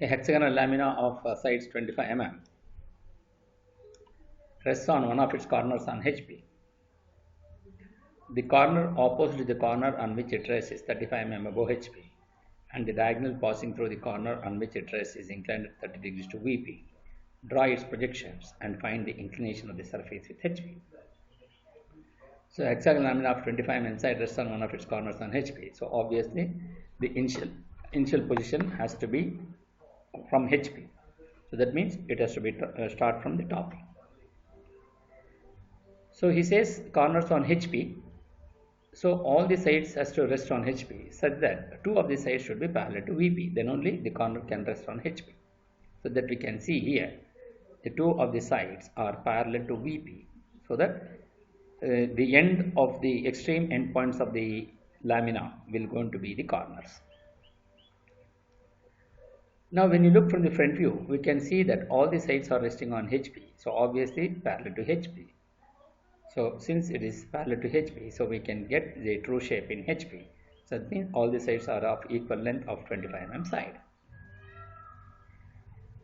A hexagonal lamina of sides 25 mm rests on one of its corners on HP. The corner opposite the corner on which it rests is 35 mm above HP, and the diagonal passing through the corner on which it rests is inclined at 30 degrees to VP. Draw its projections and find the inclination of the surface with HP. So hexagonal lamina of 25 mm side rests on one of its corners on HP. So obviously the initial position has to be from HP. So that means it has to be start from the top. So he says corners on HP. So all the sides has to rest on HP such that two of the sides should be parallel to VP. Then only the corner can rest on HP. So that we can see here the two of the sides are parallel to VP, so that the end of the extreme end points of the lamina will going to be the corners. Now when you look from the front view, we can see that all the sides are resting on HP. So obviously parallel to HP. So since it is parallel to HP, so we can get the true shape in HP. So that means all the sides are of equal length of 25 mm side.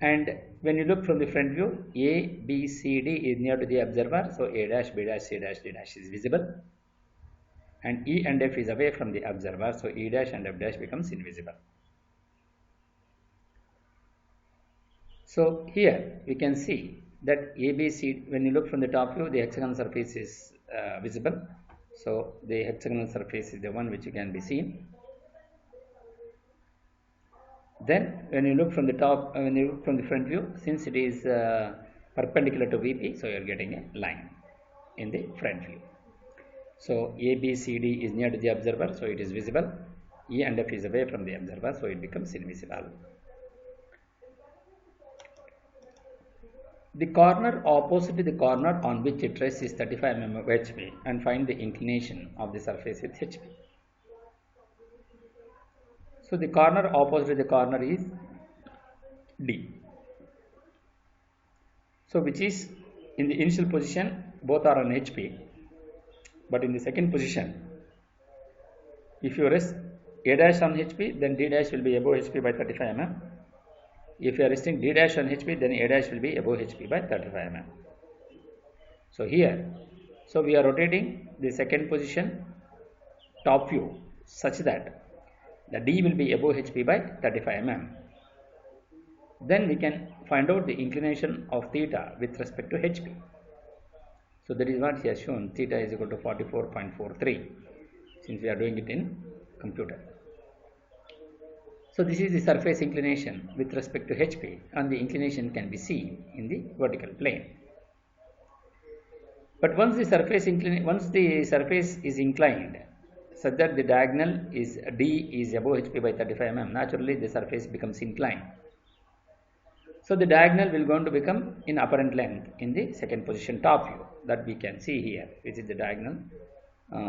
And when you look from the front view, A, B, C, D is near to the observer. So A dash, B dash, C dash, D dash is visible. And E and F is away from the observer. So E dash and F dash becomes invisible. So here we can see that ABC, when you look from the top view, the hexagonal surface is visible. So the hexagonal surface is the one which can be seen. Then when you look from the top, when you look from the front view, since it is perpendicular to VP, so you are getting a line in the front view. So ABCD is near to the observer, so it is visible. E and F is away from the observer, so it becomes invisible. The corner opposite to the corner on which it rests is 35 mm of HP, and find the inclination of the surface with HP. So the corner opposite to the corner is D. So which is in the initial position both are on HP, but in the second position, if you rest A dash on HP, then D dash will be above HP by 35 mm. If you are resting D dash on HP, then A dash will be above HP by 35 mm. So here, so we are rotating the second position top view such that the D will be above HP by 35 mm. Then we can find out the inclination of theta with respect to HP. So that is what he has shown. Theta is equal to 44.43, since we are doing it in computer. So this is the surface inclination with respect to HP, and the inclination can be seen in the vertical plane. But once the surface is inclined such that the diagonal is D is above HP by 35 mm, naturally the surface becomes inclined. So the diagonal will going to become in apparent length in the second position top view, that we can see here, which is the diagonal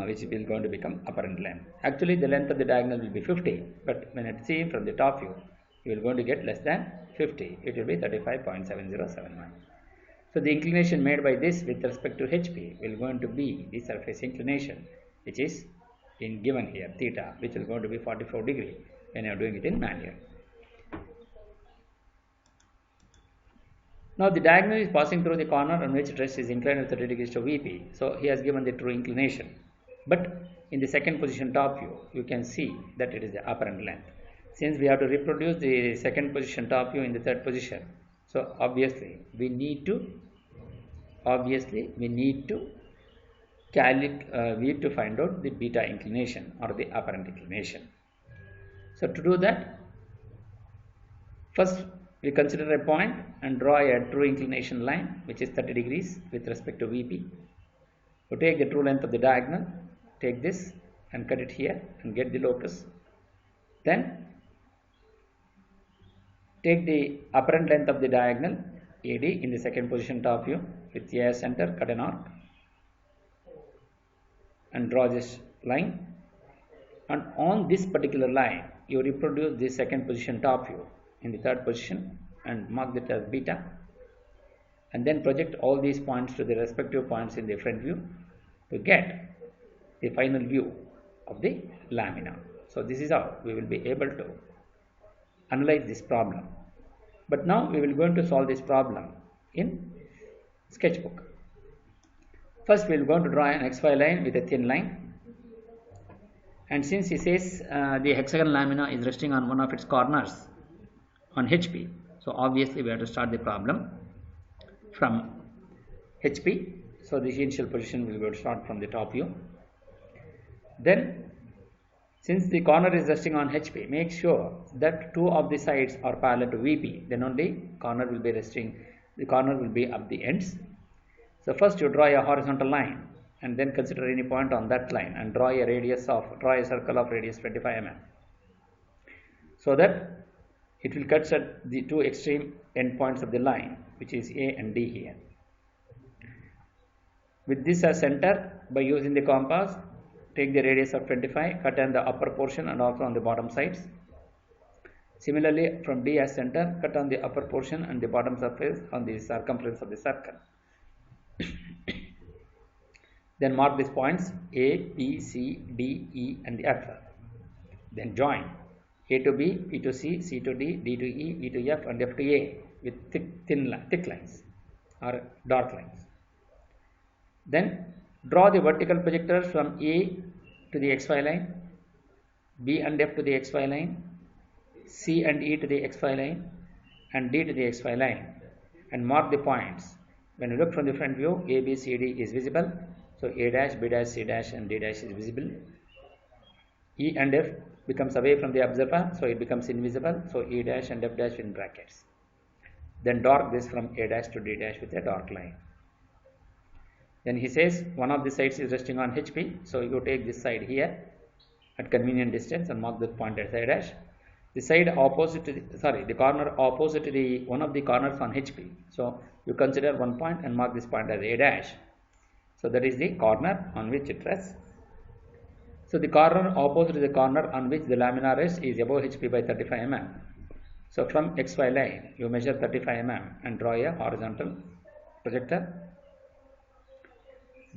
which will going to become apparent length. Actually the length of the diagonal will be 50, but when it seen from the top view, you will going to get less than 50. It will be 35.7071. So the inclination made by this with respect to HP will going to be the surface inclination, which is in given here theta, which is going to be 44 degree when you are doing it in manual. Now the diagonal is passing through the corner on which it rests is inclined at 30 degrees to VP. So he has given the true inclination. But in the second position top view, you can see that it is the apparent length. Since we have to reproduce the second position top view in the third position, so obviously we need to find out the beta inclination or the apparent inclination. So to do that, first we consider a point and draw a true inclination line which is 30 degrees with respect to VP. So take the true length of the diagonal, take this and cut it here and get the locus. Then take the apparent length of the diagonal AD in the second position top view with A center, cut an arc and draw this line, and on this particular line you reproduce the second position top view in the third position and mark that as beta, and then project all these points to the respective points in the front view to get the final view of the lamina. So this is how we will be able to analyze this problem But now we will going to solve this problem in sketchbook. First we will going to draw an XY line with a thin line, and since he says the hexagon lamina is resting on one of its corners on HP, so obviously we have to start the problem from HP. So the initial position will be start from the top view. Then since the corner is resting on HP, make sure that two of the sides are parallel to VP, then only corner will be resting, the corner will be up the ends. So first you draw a horizontal line and then consider any point on that line and draw a circle of radius 25 mm, so that it will cut at the two extreme end points of the line, which is A and D here. With this as center, by using the compass, take the radius of 25, cut on the upper portion and also on the bottom sides. Similarly, from D as center, cut on the upper portion and the bottom surface on the circumference of the circle. Then mark these points A, B, C, D, E and the F. Then join A to B, B to C, C to D, D to E, E to F and F to A with thick lines or dark lines. Then draw the vertical projectors from A to the XY line, B and F to the XY line, C and E to the XY line and D to the XY line, and mark the points. When you look from the front view, A, B, C, D is visible. So A dash, B dash, C dash and D dash is visible. E and F becomes away from the observer, so it becomes invisible. So E dash and F dash in brackets. Then dark this from A dash to D dash with a dark line. Then he says one of the sides is resting on HP, so you take this side here at convenient distance and mark the point as A dash. The side opposite to the corner opposite to the one of the corners on HP, so you consider one point and mark this point as A dash. So that is the corner on which it rests. So the corner opposite to the corner on which the lamina rests is above HP by 35 mm. So from XY line you measure 35 mm and draw a horizontal projector.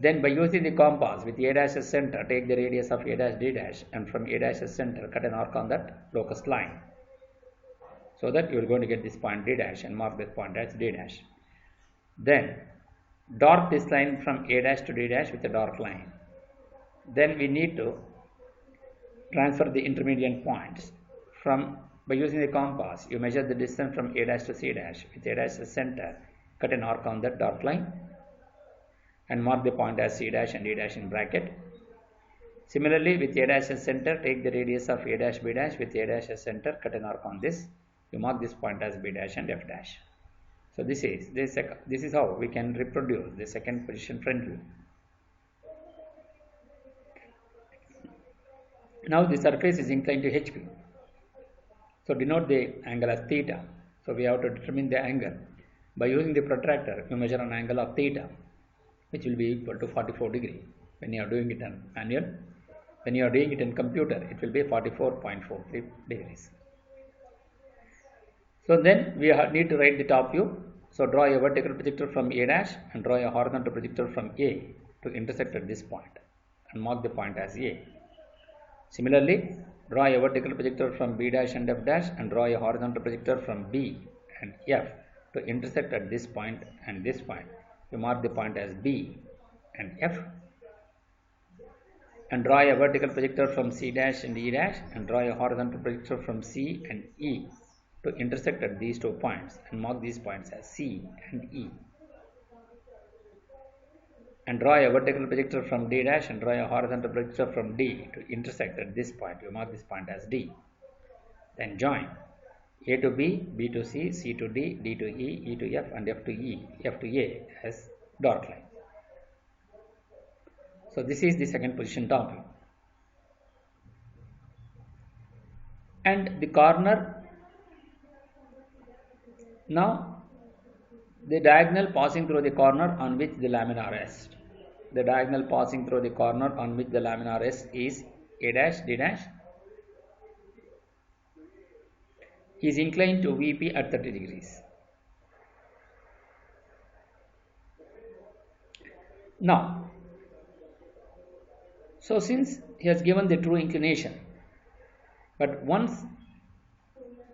Then by using the compass with A dash as center, take the radius of A dash D dash and from A dash as center cut an arc on that locus line, so that you are going to get this point D dash and mark this point as D dash. Then dark this line from A dash to D dash with a dark line. Then we need to transfer the intermediate points. By using the compass, you measure the distance from A dash to C dash with A dash as center, cut an arc on that dark line and mark the point as C dash and D dash in bracket. Similarly, with A dash as center, take the radius of A dash B dash with A dash as center, cut an arc on this. You mark this point as B dash and F dash. So this is how we can reproduce the second position front view. Now the surface is inclined to HP. So denote the angle as theta. So we have to determine the angle. By using the protractor, you measure an angle of theta, which will be equal to 44 degree. When you are doing it on manual, when you are doing it in computer, it will be 44.43 degrees. So then we need to write the top view. So draw a vertical projector from A dash and draw a horizontal projector from A to intersect at this point and mark the point as A. Similarly, draw a vertical projector from B dash and F dash and draw a horizontal projector from B and F to intersect at this point and this point. You mark the point as B and F, and draw a vertical projector from C dash and E dash and draw a horizontal projector from C and E to intersect at these 2 points and mark these points as C and E, and draw a vertical projector from D dash and draw a horizontal projector from D to intersect at this point. You mark this point as D. Then join A to B, B to C, C to D, D to E, E to F and F to E, F to A as dot line. So this is the second position top view. And the corner, now the diagonal passing through the corner on which the lamina rests. The diagonal passing through the corner on which the lamina rests is A dash D dash. He is inclined to VP at 30 degrees. Now, so since he has given the true inclination, but once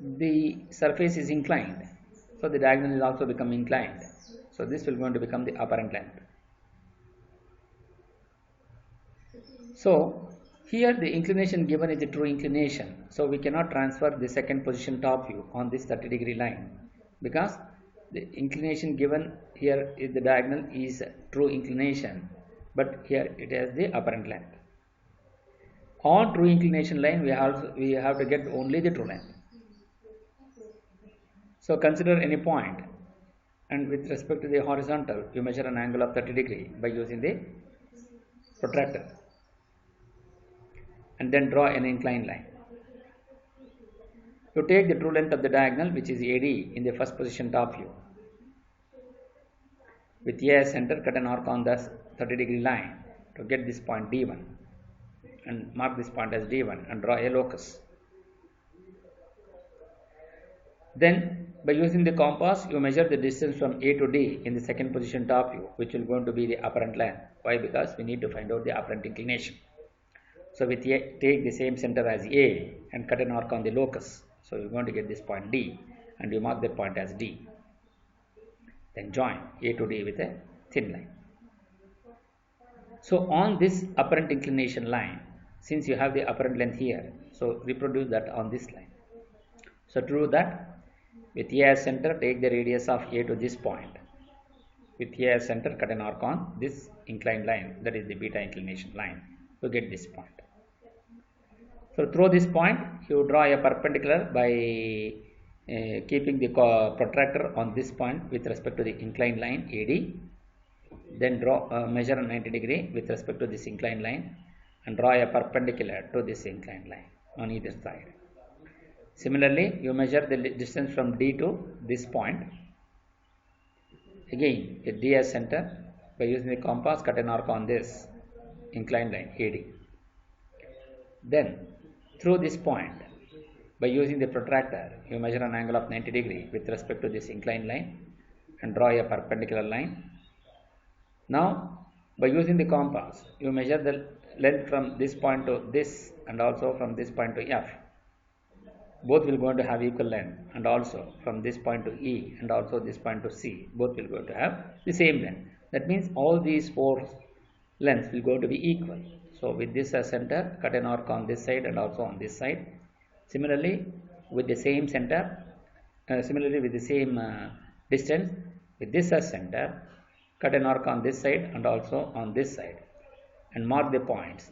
the surface is inclined, So the diagonal is also become inclined. So this will going to become the apparent length. So here the inclination given is a true inclination. So we cannot transfer the second position top view on this 30-degree line, because the inclination given here is the diagonal is true inclination, but here it has the apparent length. On true inclination line we have to get only the true length. So consider any point, and with respect to the horizontal you measure an angle of 30 degree by using the protractor, and then draw an inclined line. You take the true length of the diagonal, which is AD, in the first position top view. With A as center, cut an arc on the 30-degree line to get this point D1, and mark this point as D1 and draw a locus. Then by using the compass you measure the distance from A to D in the second position top view, which will going to be the apparent length. Why? Because we need to find out the apparent inclination. So with A, take the same center as A and cut an arc on the locus. So you're going to get this point D, and you mark that point as D. Then join A to D with a thin line. So on this apparent inclination line, since you have the apparent length here, so reproduce that on this line. So to do that, with A as center, take the radius of A to this point. With A as center, cut an arc on this inclined line, that is the beta inclination line, to get this point. So through this point you draw a perpendicular by keeping the protractor on this point with respect to the inclined line AD. Then draw measure a 90 degree with respect to this inclined line and draw a perpendicular to this inclined line on either side. Similarly, you measure the distance from D to this point. Again with D as center, by using the compass cut an arc on this inclined line AD. Then through this point, by using the protractor, you measure an angle of 90 degree with respect to this inclined line and draw a perpendicular line. Now by using the compass you measure the length from this point to this, and also from this point to F. Both will going to have equal length, and also from this point to E and also this point to C, both will going to have the same length. That means all these four lengths will going to be equal. So with this as center, cut an arc on this side and also on this side. Similarly with the same center, similarly with the same distance, with this as center, cut an arc on this side and also on this side, and mark the points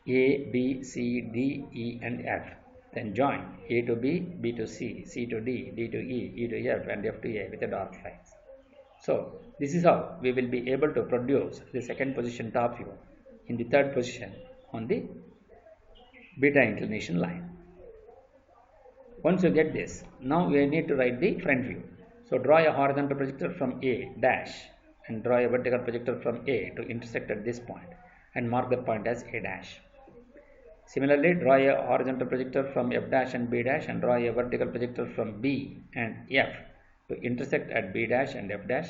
A, B, C, D, E and F. Then join A to B, B to C, C to D, D to E, E to F and F to A with the dark lines. So this is how we will be able to produce the second position top view in the third position on the beta inclination line. Once you get this, now we need to write the front view. So draw a horizontal projector from A dash and draw a vertical projector from A to intersect at this point and mark the point as A dash. Similarly, draw a horizontal projector from F dash and B dash and draw a vertical projector from B and F to intersect at B dash and F dash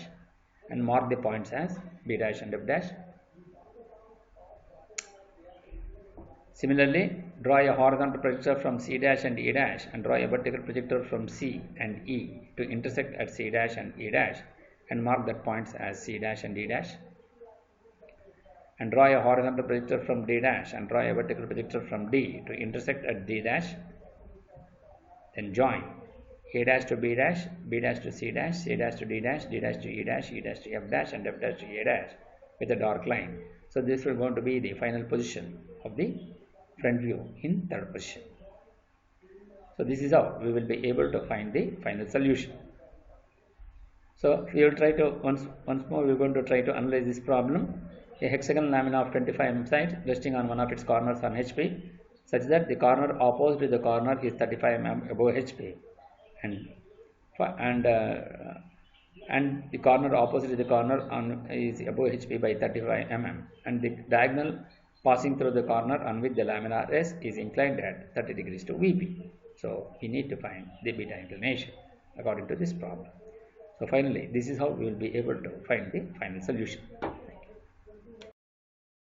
and mark the points as B dash and F dash. Similarly, draw a horizontal projector from C dash and E dash and draw a vertical projector from C and E to intersect at C dash and E dash and mark that points as C dash and D dash. And draw a horizontal projector from D dash and draw a vertical projector from D to intersect at D dash. Then join A dash to B dash, B dash to C dash, C dash to D dash, D dash to E dash, E dash to F dash and F dash to A dash with a dark line. So this will going to be the final position of the front view in third position. So this is how we will be able to find the final solution. So we will try to once more we are going to try to analyze this problem. A hexagonal lamina of 25 mm sides resting on one of its corners on HP, such that the corner opposite to the corner is 35 mm above HP, and the corner opposite to the corner is above HP by 35 mm, and the diagonal passing through the corner on which the lamina rests is inclined at 30 degrees to VP. So we need to find the beta inclination according to this problem. So finally, this is how we will be able to find the final solution.